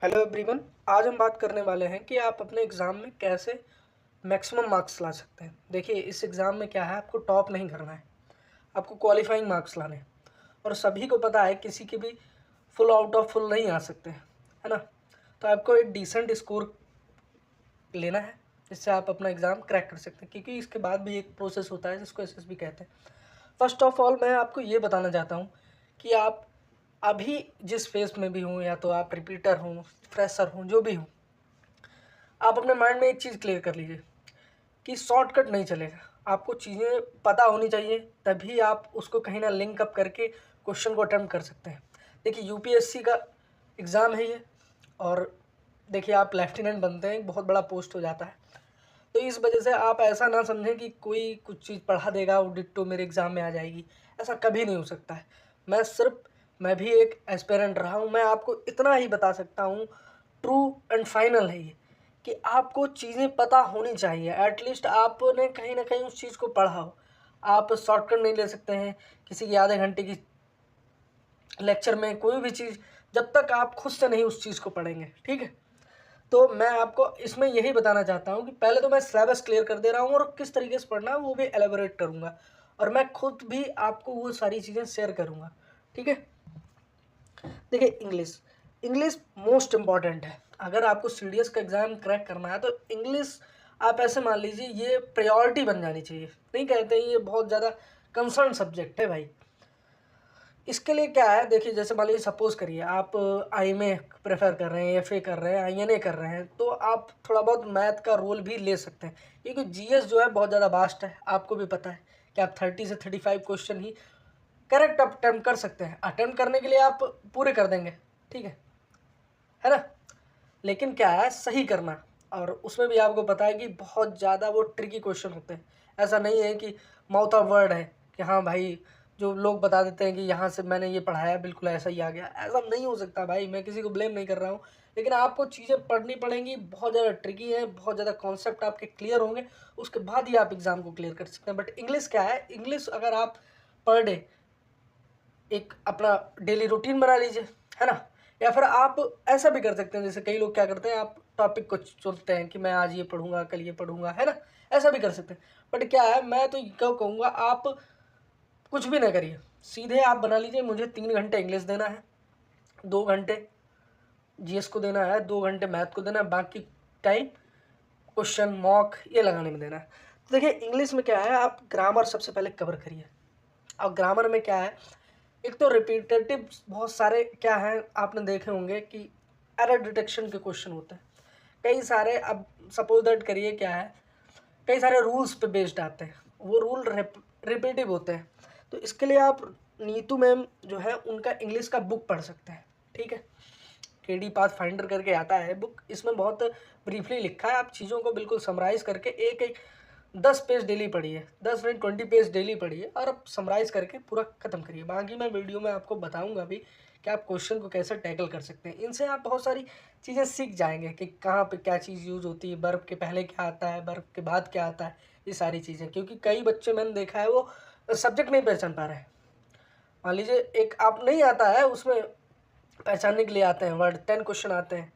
Hello everyone. आज हम बात करने वाले हैं कि आप अपने एग्ज़ाम में कैसे मैक्सिमम मार्क्स ला सकते हैं। देखिए, इस एग्ज़ाम में क्या है, आपको टॉप नहीं करना है, आपको क्वालिफाइंग मार्क्स लाने हैं। और सभी को पता है किसी के भी फुल आउट ऑफ फुल नहीं आ सकते हैं, है ना। तो आपको एक डिसेंट स्कोर लेना है जिससे आप अपना एग्ज़ाम क्रैक कर सकते हैं, क्योंकि इसके बाद भी एक प्रोसेस होता है जिसको एसएसबी कहते हैं। फर्स्ट ऑफ ऑल मैं आपको ये बताना चाहता हूँ कि आप अभी जिस फेज़ में भी हों, या तो आप रिपीटर हों, फ्रेशर हों, जो भी हों, आप अपने माइंड में एक चीज़ क्लियर कर लीजिए कि शॉर्टकट नहीं चलेगा। आपको चीज़ें पता होनी चाहिए, तभी आप उसको कहीं ना लिंक अप करके क्वेश्चन को अटेम्प्ट कर सकते हैं। देखिए, यूपीएससी का एग्ज़ाम है ये, और देखिए आप लेफ्टिनेंट बनते हैं, एक बहुत बड़ा पोस्ट हो जाता है। तो इस वजह से आप ऐसा ना समझें कि कोई कुछ चीज़ पढ़ा देगा वो डिट्टो मेरे एग्ज़ाम में आ जाएगी। ऐसा कभी नहीं हो सकता है। मैं भी एक एस्पिरेंट रहा हूँ। मैं आपको इतना ही बता सकता हूँ, ट्रू एंड फाइनल है ये, कि आपको चीज़ें पता होनी चाहिए। एटलीस्ट आपने कहीं ना कहीं उस चीज़ को पढ़ा हो। आप शॉर्टकट नहीं ले सकते हैं किसी की आधे घंटे की लेक्चर में, कोई भी चीज़, जब तक आप खुद से नहीं उस चीज़ को पढ़ेंगे। ठीक है, तो मैं आपको इसमें यही बताना चाहता हूँ कि पहले तो मैं सिलेबस क्लियर कर दे रहा हूँ, और किस तरीके से पढ़ना है वो भी एलेबोरेट करूँगा, और मैं खुद भी आपको वो सारी चीज़ें शेयर करूँगा। ठीक है, देखिए, इंग्लिश इंग्लिश मोस्ट इम्पॉर्टेंट है। अगर आपको सीडीएस का एग्ज़ाम क्रैक करना है तो इंग्लिश, आप ऐसे मान लीजिए, ये प्रायोरिटी बन जानी चाहिए। नहीं कहते हैं, ये बहुत ज़्यादा कंसर्न सब्जेक्ट है भाई। इसके लिए क्या है, देखिए, जैसे मान लीजिए, सपोज़ करिए आप आईएमए प्रेफर कर रहे हैं, एफए कर रहे हैं, आईएनए कर रहे हैं, तो आप थोड़ा बहुत मैथ का रोल भी ले सकते हैं, क्योंकि जीएस जो है बहुत ज़्यादा वास्ट है। आपको भी पता है कि आप 30 से 35 क्वेश्चन ही करेक्ट अटेम्प्ट कर सकते हैं। अटेम्प्ट करने के लिए आप पूरे कर देंगे, ठीक है ना। लेकिन क्या है, सही करना, और उसमें भी आपको पता है कि बहुत ज़्यादा वो ट्रिकी क्वेश्चन होते हैं। ऐसा नहीं है कि माउथ ऑफ वर्ड है कि हाँ भाई, जो लोग बता देते हैं कि यहाँ से मैंने ये पढ़ाया बिल्कुल ऐसा ही आ गया। ऐसा नहीं हो सकता भाई, मैं किसी को ब्लेम नहीं कर रहा हूँ, लेकिन आपको चीज़ें पढ़नी पड़ेंगी। बहुत ज़्यादा ट्रिकी है, बहुत ज़्यादा कॉन्सेप्ट आपके क्लियर होंगे, उसके बाद ही आप एग्ज़ाम को क्लियर कर सकते हैं। बट इंग्लिश क्या है, इंग्लिश अगर आप पर डे एक अपना डेली रूटीन बना लीजिए, है ना। या फिर आप ऐसा भी कर सकते हैं, जैसे कई लोग क्या करते हैं, आप टॉपिक को चुनते हैं कि मैं आज ये पढ़ूंगा, कल ये पढ़ूंगा, है ना। ऐसा भी कर सकते हैं। बट क्या है, मैं तो क्या कहूँगा, आप कुछ भी ना करिए, सीधे आप बना लीजिए मुझे 3 घंटे इंग्लिश देना है, 2 घंटे जीएस को देना है, 2 घंटे मैथ को देना है, बाकी टाइम क्वेश्चन मॉक ये लगाने में देना है। तो देखिए, इंग्लिश में क्या है, आप ग्रामर सबसे पहले कवर करिए। और ग्रामर में क्या है, एक तो रिपीटेटिव बहुत सारे क्या हैं, आपने देखे होंगे कि एरर डिटेक्शन के क्वेश्चन होते हैं कई सारे। अब सपोज दैट करिए, क्या है, कई सारे रूल्स पे बेस्ड आते हैं, वो रूल रिपीटिव होते हैं। तो इसके लिए आप नीतू मैम जो है उनका इंग्लिश का बुक पढ़ सकते हैं। ठीक है, केडी पाथ फाइंडर करके आता है बुक, इसमें बहुत ब्रीफली लिखा है। आप चीज़ों को बिल्कुल समराइज़ करके एक एक 10 पेज डेली पढ़िए, 10 नहीं 20 पेज डेली पढ़िए, और अब समराइज़ करके पूरा ख़त्म करिए। बाकी मैं वीडियो में आपको बताऊंगा भी कि आप क्वेश्चन को कैसे टैकल कर सकते हैं। इनसे आप बहुत सारी चीज़ें सीख जाएंगे कि कहाँ पे क्या चीज़ यूज़ होती है, वर्ब के पहले क्या आता है, वर्ब के बाद क्या आता है, ये सारी चीज़ें। क्योंकि कई बच्चे मैंने देखा है, वो सब्जेक्ट नहीं पहचान पा रहे हैं। मान लीजिए, एक आप नहीं आता है, उसमें पहचानने के लिए आते हैं वर्ड, 10 क्वेश्चन आते हैं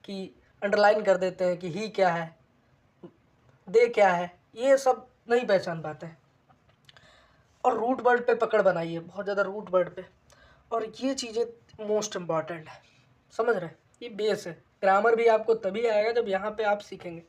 कि अंडरलाइन कर देते हैं कि ही क्या है, दे क्या है, ये सब नहीं पहचान पाते हैं। और रूट वर्ड पे पकड़ बनाइए, बहुत ज़्यादा रूट वर्ड पे। और ये चीज़ें मोस्ट इम्पॉर्टेंट है, समझ रहे हैं, ये बेस है। ग्रामर भी आपको तभी आएगा जब यहाँ पे आप सीखेंगे।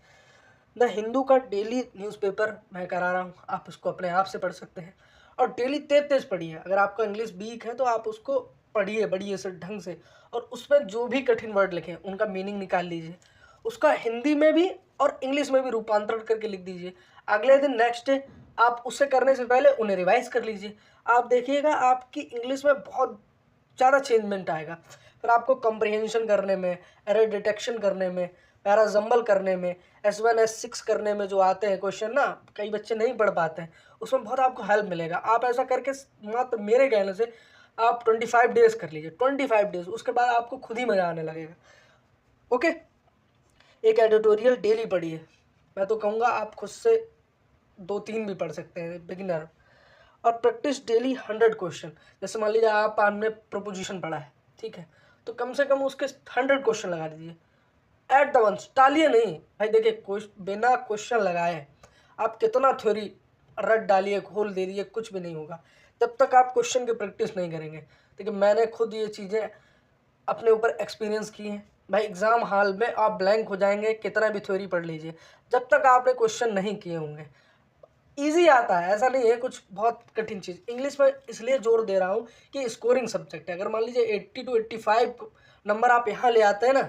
द हिंदू का डेली न्यूज़पेपर मैं करा रहा हूँ, आप उसको अपने आप से पढ़ सकते हैं, और डेली तेज तेज पढ़िए। अगर आपका इंग्लिश वीक है तो आप उसको पढ़िए बढ़िए से ढंग से, और उसमें जो भी कठिन वर्ड लिखे उनका मीनिंग निकाल लीजिए, उसका हिंदी में भी और इंग्लिश में भी रूपांतरण करके लिख दीजिए। अगले दिन नेक्स्ट डे आप उससे करने से पहले उन्हें रिवाइज कर लीजिए। आप देखिएगा आपकी इंग्लिश में बहुत ज़्यादा चेंजमेंट आएगा। फिर आपको कंप्रीहेंशन करने में, एरर डिटेक्शन करने में, पैराजम्बल करने में, S1 S6 करने में जो आते हैं क्वेश्चन ना, कई बच्चे नहीं पढ़ पाते हैं, उसमें बहुत आपको हेल्प मिलेगा। आप ऐसा करके मात्र मेरे कहने से आप 25 डेज कर लीजिए, 25 डेज, उसके बाद आपको खुद ही मज़ा आने लगेगा। ओके, एक एडिटोरियल डेली पढ़िए। मैं तो कहूँगा आप खुद से 2-3 भी पढ़ सकते हैं, बिगिनर। और प्रैक्टिस डेली 100 क्वेश्चन। जैसे मान लीजिए आप आपने प्रोपोजिशन पढ़ा है, ठीक है, तो कम से कम उसके 100 क्वेश्चन लगा दीजिए एट द वंस, टालिए नहीं भाई। देखिए बिना क्वेश्चन लगाए आप कितना थ्योरी रट डालिए, खोल दे दिए, कुछ भी नहीं होगा जब तक आप क्वेश्चन की प्रैक्टिस नहीं करेंगे। देखिए मैंने खुद ये चीज़ें अपने ऊपर एक्सपीरियंस की हैं भाई। एग्ज़ाम हॉल में आप ब्लैंक हो जाएंगे, कितना भी थ्योरी पढ़ लीजिए, जब तक आपने क्वेश्चन नहीं किए होंगे। ईजी आता है, ऐसा नहीं है कुछ बहुत कठिन चीज़। इंग्लिश में इसलिए जोर दे रहा हूँ कि स्कोरिंग सब्जेक्ट है। अगर मान लीजिए 80 to 85 नंबर आप यहाँ ले आते हैं ना,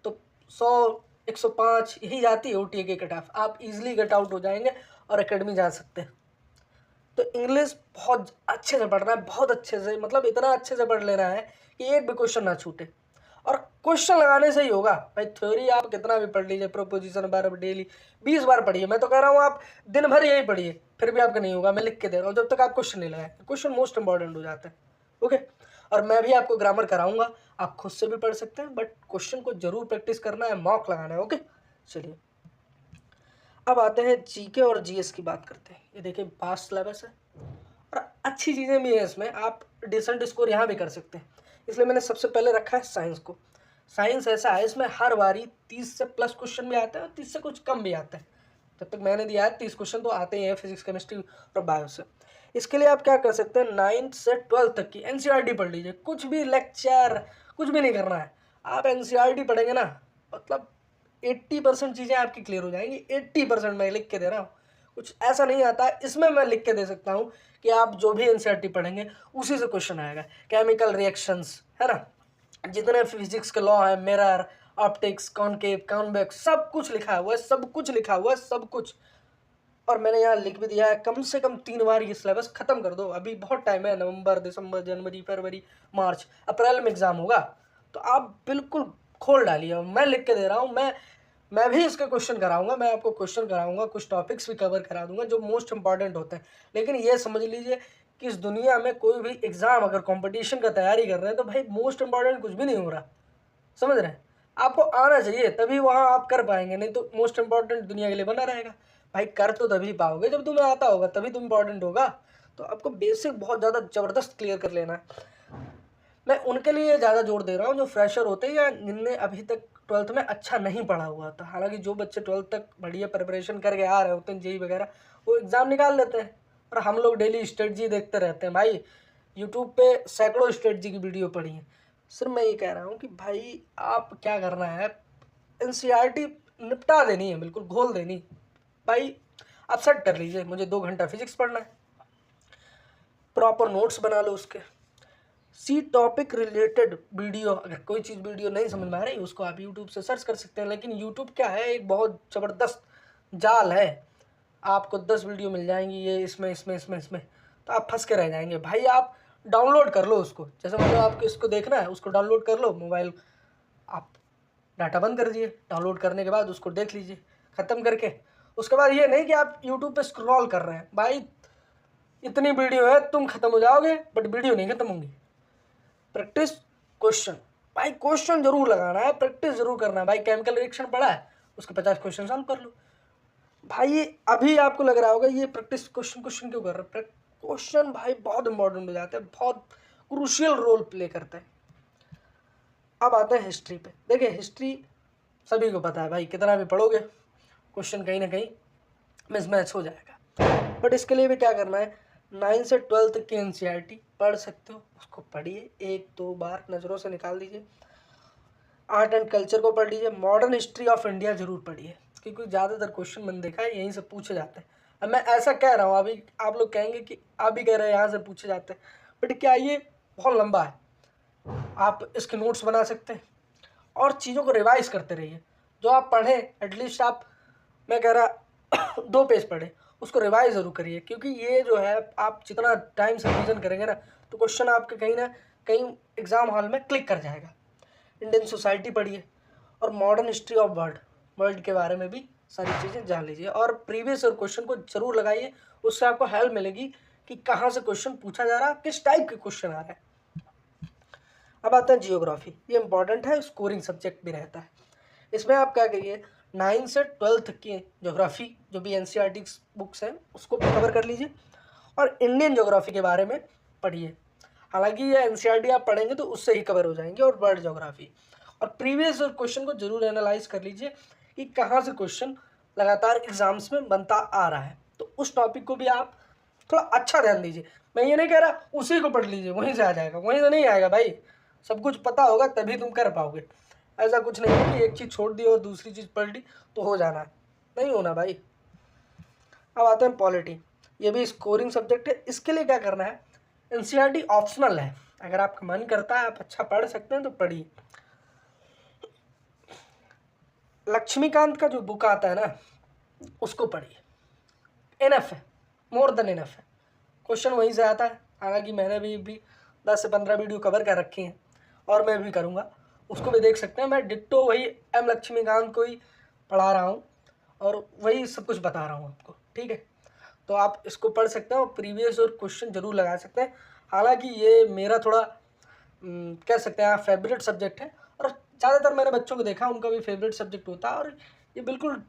तो 100 105 यही जाती है OTA की कट ऑफ। आप इजीली कट आउट हो जाएंगे और एकेडमी जा सकते हैं। तो इंग्लिश बहुत अच्छे से पढ़ना है, बहुत अच्छे से, मतलब इतना अच्छे से पढ़ लेना है कि एक भी क्वेश्चन ना छूटे। और क्वेश्चन लगाने से ही होगा भाई। थ्योरी आप कितना भी पढ़ लीजिए, प्रोपोजिशन बार डेली 20 बार पढ़िए, मैं तो कह रहा हूँ आप दिन भर यही पढ़िए, फिर भी आपका नहीं होगा। मैं लिख के दे रहा हूँ, जब तक आप क्वेश्चन नहीं लगाए। क्वेश्चन मोस्ट इंपॉर्टेंट हो जाता है। ओके, और मैं भी आपको ग्रामर कराऊंगा, आप खुद से भी पढ़ सकते हैं, बट क्वेश्चन को जरूर प्रैक्टिस करना है, मॉक लगाना है। ओके, चलिए अब आते हैं जीके और जीएस की बात करते हैं। ये देखिए पास्ट सिलेबस है और अच्छी चीज़ें भी हैं इसमें, आप डिसेंट स्कोर यहाँ भी कर सकते हैं। इसलिए मैंने सबसे पहले रखा है साइंस को। साइंस ऐसा है इसमें हर बारी 30 से प्लस क्वेश्चन भी आते हैं और 30 से कुछ कम भी आते हैं। जब तक मैंने दिया है 30 क्वेश्चन तो आते ही हैं फिजिक्स, केमिस्ट्री और बायो से। इसके लिए आप क्या कर सकते हैं, 9th से 12th तक की एनसीईआरटी पढ़ लीजिए। कुछ भी लेक्चर कुछ भी नहीं करना है, आप एनसीईआरटी पढ़ेंगे ना, मतलब 80% चीज़ें आपकी क्लियर हो जाएंगी। 80% मैं लिख के दे रहा हूँ, कुछ ऐसा नहीं आता है इसमें। मैं लिख के दे सकता हूँ कि आप जो भी एनसीईआरटी पढ़ेंगे उसी से क्वेश्चन आएगा। केमिकल रिएक्शंस है ना, जितने फिजिक्स के लॉ है, मिरर, ऑप्टिक्स, कॉनकेव, कॉन्वेक्स, सब कुछ लिखा हुआ है, सब कुछ लिखा हुआ है, सब कुछ। और मैंने यहाँ लिख भी दिया है, कम से कम 3 बार ये सिलेबस खत्म कर दो। अभी बहुत टाइम है, नवंबर, दिसंबर, जनवरी, फरवरी, मार्च, अप्रैल में एग्जाम होगा, तो आप बिल्कुल खोल डालिए। मैं लिख के दे रहा हूँ, मैं भी इसके क्वेश्चन कराऊंगा, मैं आपको क्वेश्चन कराऊंगा, कुछ टॉपिक्स भी कवर करा दूंगा जो मोस्ट इंपॉर्टेंट होते हैं। लेकिन ये समझ लीजिए कि इस दुनिया में कोई भी एग्जाम अगर कंपटीशन का तैयारी कर रहे हैं तो भाई मोस्ट इंपॉर्टेंट कुछ भी नहीं हो रहा, समझ रहे हैं। आपको आना चाहिए तभी वहाँ आप कर पाएंगे, नहीं तो मोस्ट इंपॉर्टेंट दुनिया के लिए बना रहेगा। भाई कर तो तभी पाओगे जब तुम्हें आता होगा, तभी तुम इंपॉर्टेंट होगा। तो आपको बेसिक बहुत ज़्यादा ज़बरदस्त क्लियर कर लेना है। मैं उनके लिए ज़्यादा जोर दे रहा हूँ जो फ्रेशर होते हैं या जिनने अभी तक 12th में अच्छा नहीं पढ़ा हुआ था। हालांकि जो बच्चे 12th तक बढ़िया प्रिपरेशन करके आ रहे होते हैं जेई वगैरह, वो एग्ज़ाम निकाल लेते हैं। और हम लोग डेली स्ट्रेटजी देखते रहते हैं भाई, यूट्यूब पे सैकड़ों स्ट्रेटजी की वीडियो पढ़ी है। सिर्फ मैं ये कह रहा हूँ कि भाई आप क्या करना है, एनसीईआरटी निपटा देनी है, बिल्कुल घोल देनी। भाई आप सेट कर लीजिए, मुझे 2 घंटा फिजिक्स पढ़ना है, प्रॉपर नोट्स बना लो उसके। सी टॉपिक रिलेटेड वीडियो, अगर कोई चीज़ वीडियो नहीं समझ में आ रही उसको आप यूट्यूब से सर्च कर सकते हैं। लेकिन यूट्यूब क्या है, एक बहुत ज़बरदस्त जाल है, आपको 10 वीडियो मिल जाएंगी ये इसमें इसमें इसमें इसमें, तो आप फंस के रह जाएंगे। भाई आप डाउनलोड कर लो उसको, जैसे मतलब आपको इसको देखना है उसको डाउनलोड कर लो मोबाइल, आप डाटा बंद कर दीजिए, डाउनलोड करने के बाद उसको देख लीजिए ख़त्म करके। उसके बाद ये नहीं कि आप यूट्यूब पे स्क्रॉल कर रहे हैं, भाई इतनी वीडियो है तुम ख़त्म हो जाओगे बट वीडियो नहीं ख़त्म होंगी। प्रैक्टिस क्वेश्चन, भाई क्वेश्चन जरूर लगाना है, प्रैक्टिस जरूर करना है। भाई केमिकल रिएक्शन पढ़ा है, उसके 50 क्वेश्चन सॉल्व कर लो। भाई अभी आपको लग रहा होगा ये प्रैक्टिस क्वेश्चन क्यों कर रहे हैं, क्वेश्चन भाई बहुत इंपॉर्टेंट हो जाते हैं, बहुत क्रूशियल रोल प्ले करते हैं। अब आते हैं हिस्ट्री पे। देखिए हिस्ट्री सभी को पता है भाई, कितना भी पढ़ोगे क्वेश्चन कहीं ना कहीं मिसमैच हो जाएगा। बट इसके लिए भी क्या करना है, 9 से 12 तक की एनसीईआरटी पढ़ सकते हो, उसको पढ़िए 1-2 बार नज़रों से निकाल दीजिए। आर्ट एंड कल्चर को पढ़ लीजिए, मॉडर्न हिस्ट्री ऑफ इंडिया जरूर पढ़िए, क्योंकि ज़्यादातर क्वेश्चन मैंने देखा है यहीं से पूछे जाते हैं। अब मैं ऐसा कह रहा हूँ, अभी आप लोग कहेंगे कि आप भी कह रहे हैं यहाँ से पूछे जाते हैं, बट क्या ये बहुत लंबा है, आप इसके नोट्स बना सकते हैं और चीज़ों को रिवाइज करते रहिए। जो आप पढ़ें एटलीस्ट आप, मैं कह रहा 2 पेज पढ़ें, उसको रिवाइज ज़रूर करिए, क्योंकि ये जो है आप जितना टाइम से रिवीजन करेंगे ना, तो क्वेश्चन आपके कहीं ना कहीं एग्ज़ाम हॉल में क्लिक कर जाएगा। इंडियन सोसाइटी पढ़िए और मॉडर्न हिस्ट्री ऑफ वर्ल्ड के बारे में भी सारी चीज़ें जान लीजिए और प्रीवियस और क्वेश्चन को ज़रूर लगाइए, उससे आपको हेल्प मिलेगी कि कहाँ से क्वेश्चन पूछा जा रहा है, किस टाइप के क्वेश्चन आ रहे हैं। अब आता है जियोग्राफी, ये इंपॉर्टेंट है, स्कोरिंग सब्जेक्ट भी रहता है। इसमें आप क्या करिए, 9 से 12 तक की ज्योग्राफी जो भी एनसीईआरटी बुक्स हैं उसको कवर कर लीजिए और इंडियन ज्योग्राफी के बारे में पढ़िए। हालांकि ये एनसीईआरटी आप पढ़ेंगे तो उससे ही कवर हो जाएंगे, और वर्ल्ड ज्योग्राफी और प्रीवियस क्वेश्चन को जरूर एनालाइज कर लीजिए कि कहाँ से क्वेश्चन लगातार एग्जाम्स में बनता आ रहा है। तो उस टॉपिक को भी आप थोड़ा अच्छा ध्यान दीजिए। मैं ये नहीं कह रहा उसी को पढ़ लीजिए वहीं से आ जाएगा, वहीं से नहीं आएगा भाई। सब कुछ पता होगा तभी तुम कर पाओगे। ऐसा कुछ नहीं है कि एक चीज़ छोड़ दी और दूसरी चीज़ पढ़ ली तो हो जाना, नहीं होना भाई। अब आते हैं पॉलिटी, ये भी स्कोरिंग सब्जेक्ट है। इसके लिए क्या करना है, एनसीईआरटी ऑप्शनल है, अगर आपका मन करता है आप अच्छा पढ़ सकते हैं तो पढ़िए। लक्ष्मीकांत का जो बुक आता है ना उसको पढ़िए, इनफ है, मोर देन इनफ है। क्वेश्चन वहीं से आता है, हालांकि मैंने भी 10 से 15 वीडियो कवर कर रखी हैं और मैं भी करूँगा, उसको भी देख सकते हैं। मैं डिट्टो वही एम लक्ष्मीकांत को ही पढ़ा रहा हूँ और वही सब कुछ बता रहा हूँ आपको, ठीक है। तो आप इसको पढ़ सकते हैं और प्रीवियस और क्वेश्चन जरूर लगा सकते हैं। हालांकि ये मेरा थोड़ा कह सकते हैं आप फेवरेट सब्जेक्ट है, और ज़्यादातर मैंने बच्चों को देखा उनका भी फेवरेट सब्जेक्ट होता है, और ये बिल्कुल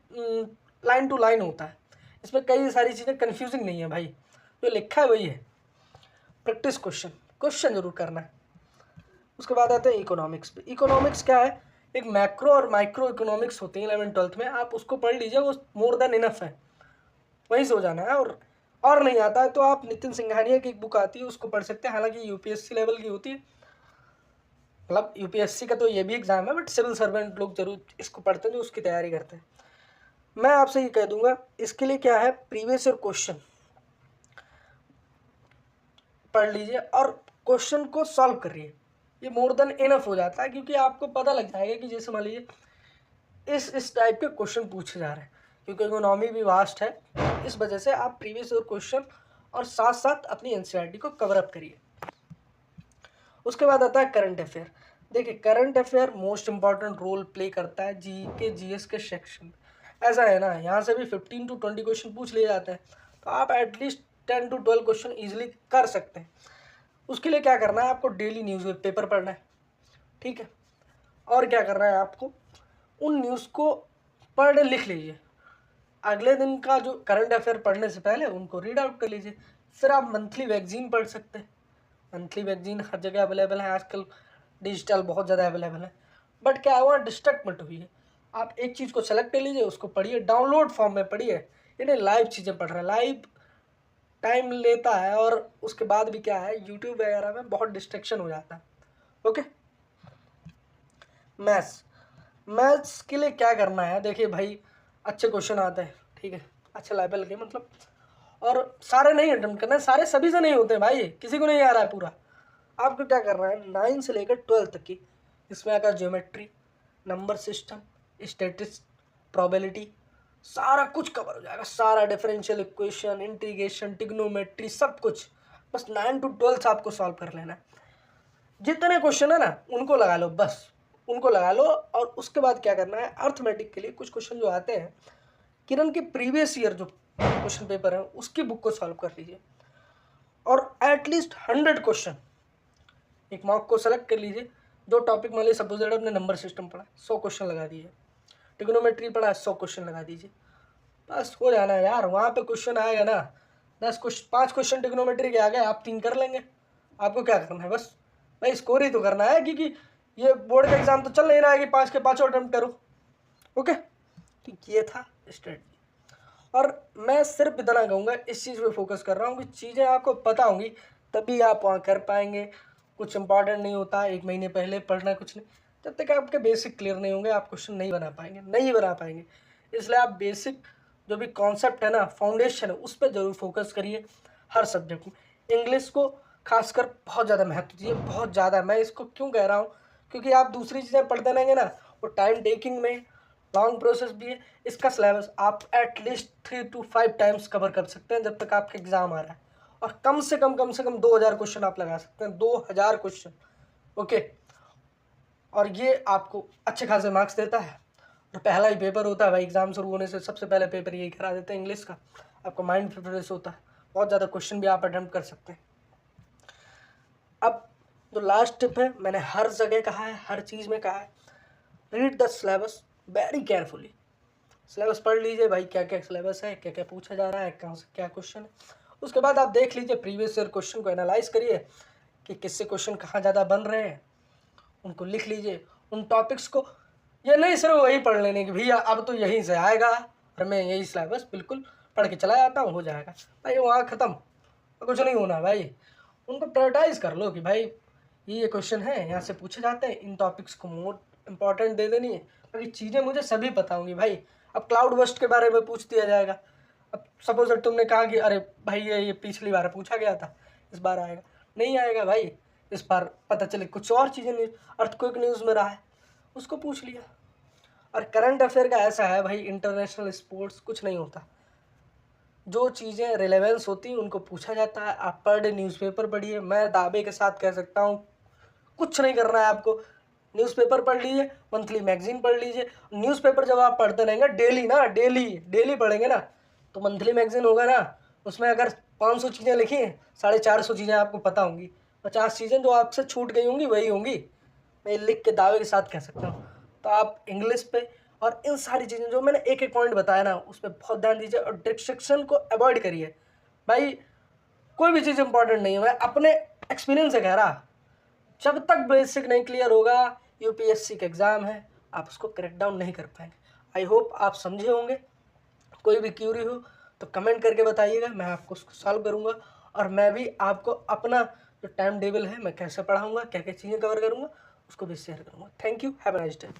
लाइन टू लाइन होता है। इसमें कई सारी चीज़ें कन्फ्यूजिंग नहीं है भाई, जो लिखा है वही है। प्रैक्टिस क्वेश्चन जरूर करना है। उसके बाद आते हैं इकोनॉमिक्स पे। इकोनॉमिक्स क्या है, एक मैक्रो और माइक्रो इकोनॉमिक्स होती है 11th-12th में, आप उसको पढ़ लीजिए, वो मोर देन इनफ है, वहीं से हो जाना है। और नहीं आता है तो आप नितिन सिंघानिया की एक बुक आती है उसको पढ़ सकते हैं, हालांकि यूपीएससी लेवल की होती है, मतलब यूपीएससी का तो ये भी एग्जाम है, बट सिविल सर्वेंट लोग जरूर इसको पढ़ते हैं जो उसकी तैयारी करते हैं। मैं आपसे ये कह दूंगा इसके लिए क्या है, प्रीवियस ईयर क्वेश्चन पढ़ लीजिए और क्वेश्चन को सॉल्व करिए, ये मोर देन इनफ हो जाता है, क्योंकि आपको पता लग जाएगा कि जैसे मान लीजिए इस टाइप के क्वेश्चन पूछे जा रहे हैं, क्योंकि इकोनॉमी भी वास्ट है, इस वजह से आप प्रीवियस ईयर क्वेश्चन और साथ साथ अपनी एनसीईआरटी को कवर अप करिए। उसके बाद आता है करंट अफेयर। देखिए current affair most important role play करता है जीके जीएस के सेक्शन। ऐसा है ना, यहाँ से भी 15 to 20 क्वेश्चन पूछ लिए जाते हैं, तो आप एटलीस्ट 10 to 12 क्वेश्चन ईजिली कर सकते हैं। उसके लिए क्या करना है, आपको डेली न्यूज़ पेपर पढ़ना है, ठीक है। और क्या करना है, आपको उन न्यूज़ को पर डे लिख लीजिए, अगले दिन का जो करंट अफेयर पढ़ने से पहले उनको रीड आउट कर लीजिए। फिर आप मंथली मैगजीन पढ़ सकते हैं, मंथली मैगजीन हर जगह अवेलेबल है आजकल, डिजिटल बहुत ज़्यादा अवेलेबल है। बट क्या है, वहाँ डिस्ट्रैक्ट मत हुई है, आप एक चीज़ को सेलेक्ट कर लीजिए, उसको पढ़िए, डाउनलोड फॉर्म में पढ़िए, यानी लाइव चीज़ें पढ़ रहे हैं, लाइव टाइम लेता है, और उसके बाद भी क्या है यूट्यूब वगैरह में बहुत डिस्ट्रैक्शन हो जाता है। ओके, मैथ्स के लिए क्या करना है, देखिए भाई अच्छे क्वेश्चन आते हैं, ठीक है, अच्छे लेवल के मतलब, और सारे नहीं अटेम्प्ट करना है, सारे सभी से नहीं होते भाई, किसी को नहीं आ रहा है पूरा। आपको क्या करना है, 9 से लेकर 12 तक की, इसमें आकर geometry, number system, statistics, probability, सारा कुछ कवर हो जाएगा, सारा डिफरेंशियल इक्वेशन, इंटीग्रेशन, ट्रिग्नोमेट्री, सब कुछ। बस 9 to 12 आपको सॉल्व कर लेना है। जितने क्वेश्चन है ना उनको लगा लो, बस उनको लगा लो। और उसके बाद क्या करना है, अर्थमेटिक के लिए कुछ क्वेश्चन जो आते हैं, किरण के प्रीवियस ईयर जो क्वेश्चन पेपर है उसकी बुक को सॉल्व कर लीजिए, और एटलीस्ट 100 क्वेश्चन एक मॉक को सेलेक्ट कर लीजिए। जो टॉपिक मान लीजिए सपोज दैट आपने नंबर सिस्टम पढ़ा, 100 क्वेश्चन लगा दिए, ट्रिग्नोमेट्री पढ़ा 100 क्वेश्चन लगा दीजिए, बस हो जाना है यार। वहाँ पे क्वेश्चन आएगा ना 5 क्वेश्चन ट्रिग्नोमेट्री के आ गए, आप 3 कर लेंगे। आपको क्या करना है, बस भाई स्कोर ही तो करना है, क्योंकि ये बोर्ड का एग्जाम तो चल नहीं रहा है कि 5 के 5 अटेम्प्ट करो। ओके, ठीक, ये था स्ट्रेटजी। और मैं सिर्फ इतना कहूँगा, इस चीज़ पे फोकस कर रहा हूँ कि चीज़ें आपको पता होंगी तभी आप वहाँ कर पाएंगे। कुछ इंपॉर्टेंट नहीं होता 1 महीने पहले पढ़ना, कुछ नहीं, जब तक आपके बेसिक क्लियर नहीं होंगे आप क्वेश्चन नहीं बना पाएंगे। इसलिए आप बेसिक जो भी कॉन्सेप्ट है ना, फाउंडेशन है, उस पर ज़रूर फोकस करिए हर सब्जेक्ट में। इंग्लिश को खासकर बहुत ज़्यादा महत्व दीजिए, बहुत ज़्यादा। मैं इसको क्यों कह रहा हूँ, क्योंकि आप दूसरी चीज़ें पढ़ते रहेंगे ना, वो टाइम टेकिंग में लॉन्ग प्रोसेस भी है। इसका सिलेबस आप एटलीस्ट 3 to 5 टाइम्स कवर कर सकते हैं जब तक आपका एग्ज़ाम आ रहा है, और कम से कम 2000 क्वेश्चन आप लगा सकते हैं, 2000 क्वेश्चन। ओके, और ये आपको अच्छे खासे मार्क्स देता है, और पहला ही पेपर होता है भाई, एग्जाम शुरू होने से सबसे पहले पेपर यही करा देते हैं इंग्लिश का। आपका माइंड फ्रेश होता है, बहुत ज़्यादा क्वेश्चन भी आप अटेम्प्ट कर सकते हैं। अब जो लास्ट टिप है, मैंने हर जगह कहा है, हर चीज़ में कहा है, read the syllabus very carefully. Syllabus पढ़ लीजिए भाई, क्या क्या सिलेबस है, क्या क्या पूछा जा रहा है, कहाँ से क्या क्वेश्चन है। उसके बाद आप देख लीजिए प्रीवियस ईयर क्वेश्चन को एनालाइज करिए, कि किससे क्वेश्चन कहाँ ज़्यादा बन रहे हैं, उनको लिख लीजिए। उन टॉपिक्स को ये नहीं सिर्फ वही पढ़ लेने कि भैया अब तो यहीं से आएगा और मैं यही सिलेबस बिल्कुल पढ़ के चला जाता हूँ, हो जाएगा भाई, वहाँ ख़त्म, कुछ नहीं होना भाई। उनको प्रायोरिटाइज कर लो कि भाई ये क्वेश्चन है, यहाँ से पूछे जाते हैं, इन टॉपिक्स को मोर इम्पॉर्टेंट दे देनी है, क्योंकि चीज़ें मुझे सभी पता होंगी भाई। अब क्लाउड बस्ट के बारे में पूछ दिया जाएगा, अब सपोज तुमने कहा कि अरे भाई ये पिछली बार पूछा गया था, इस बार आएगा, नहीं आएगा भाई। इस बार पता चले कुछ और चीज़ें न्यूज़, अर्थक्वेक न्यूज़ में रहा है, उसको पूछ लिया। और करंट अफेयर का ऐसा है भाई, इंटरनेशनल स्पोर्ट्स कुछ नहीं होता, जो चीज़ें रिलेवेंस होती हैं उनको पूछा जाता है। आप पर डे न्यूज़पेपर पढ़िए, मैं दावे के साथ कह सकता हूँ कुछ नहीं करना है आपको, न्यूज़पेपर पढ़ लीजिए, मंथली मैगजीन पढ़ लीजिए। न्यूज़पेपर जब आप पढ़ते रहेंगे डेली ना, डेली पढ़ेंगे ना, तो मंथली मैगजीन होगा ना, उसमें अगर 500 चीज़ें लिखी हैं, 450 चीज़ें आपको पता होंगी, 50 चीज़ें जो आपसे छूट गई होंगी वही होंगी, मैं लिख के दावे के साथ कह सकता हूँ। तो आप इंग्लिश पे और इन सारी चीज़ें जो मैंने एक एक पॉइंट बताया ना, उस पर बहुत ध्यान दीजिए और डिस्ट्रैक्शन को अवॉइड करिए भाई। कोई भी चीज़ इंपॉर्टेंट नहीं है, मैं अपने एक्सपीरियंस से कह रहा, जब तक बेसिक नहीं क्लियर होगा, यूपीएससी का एग्ज़ाम है, आप उसको क्रैक डाउन नहीं कर पाएंगे। आई होप आप समझे होंगे। कोई भी क्यूरी हो तो कमेंट करके बताइएगा, मैं आपको उसको सॉल्व करूँगा। और मैं भी आपको अपना जो टाइम टेबल है, मैं कैसे पढ़ाऊँगा, क्या क्या चीज़ें कवर करूँगा, उसको भी शेयर करूँगा। Thank you, have a nice day.